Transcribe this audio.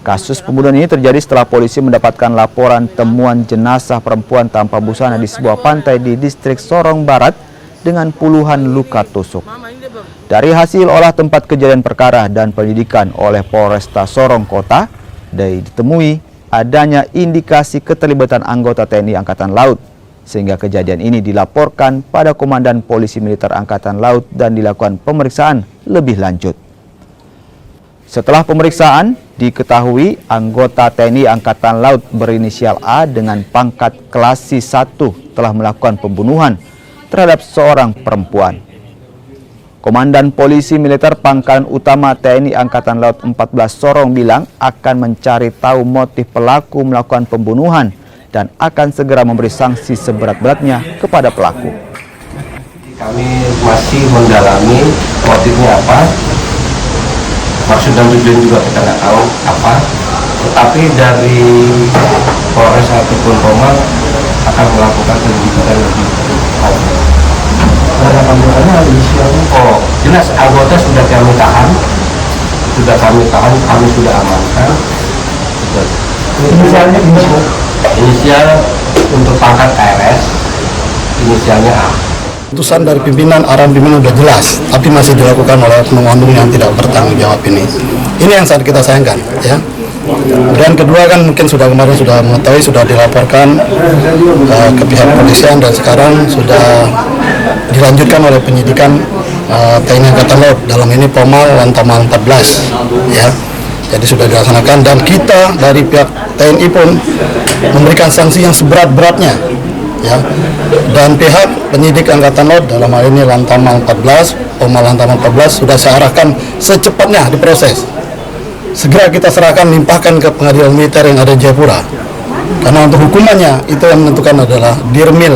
Kasus pembunuhan ini terjadi setelah polisi mendapatkan laporan temuan jenazah perempuan tanpa busana di sebuah pantai di distrik Sorong Barat dengan puluhan luka tusuk. Dari hasil olah tempat kejadian perkara dan penyidikan oleh Polresta Sorong Kota, ditemui adanya indikasi keterlibatan anggota TNI Angkatan Laut, sehingga kejadian ini dilaporkan pada Komandan Polisi Militer Angkatan Laut dan dilakukan pemeriksaan lebih lanjut. Setelah pemeriksaan, diketahui anggota TNI Angkatan Laut berinisial A dengan pangkat Klasi 1 telah melakukan pembunuhan terhadap seorang perempuan. Komandan Polisi Militer Pangkalan Utama TNI Angkatan Laut 14 Sorong bilang akan mencari tahu motif pelaku melakukan pembunuhan dan akan segera memberi sanksi seberat-beratnya kepada pelaku. Kami masih mendalami motifnya apa, maksud dan tujuan juga kita nggak tahu apa, tetapi dari Polres ataupun Polmar akan melakukan penyelidikan lebih lanjut. Ada pembunuhannya inisialnya? Oh, jelas anggota sudah kami tahan, kami sudah amankan. Inisialnya inisial untuk pangkat KRS, inisialnya A. Keputusan dari pimpinan, arahan pimpinan sudah jelas, tapi masih dilakukan oleh oknum yang tidak bertanggung jawab ini. Ini yang sangat kita sayangkan, ya. Dan kedua kan mungkin kemarin sudah mengetahui, sudah dilaporkan ke pihak kepolisian dan sekarang sudah dilanjutkan oleh penyidikan TNI Angkatan Laut, dalam ini Pomal Lantamal 14, ya. Jadi sudah dilaksanakan dan kita dari pihak TNI pun memberikan sanksi yang seberat-beratnya, ya. Dan pihak penyidik Angkatan Laut dalam hal ini Lantamal 14, Pomal Lantamal 14 sudah saya arahkan secepatnya diproses. Segera kita serahkan, limpahkan ke pengadilan militer yang ada di Jayapura. Karena untuk hukumannya itu yang menentukan adalah Dirmil.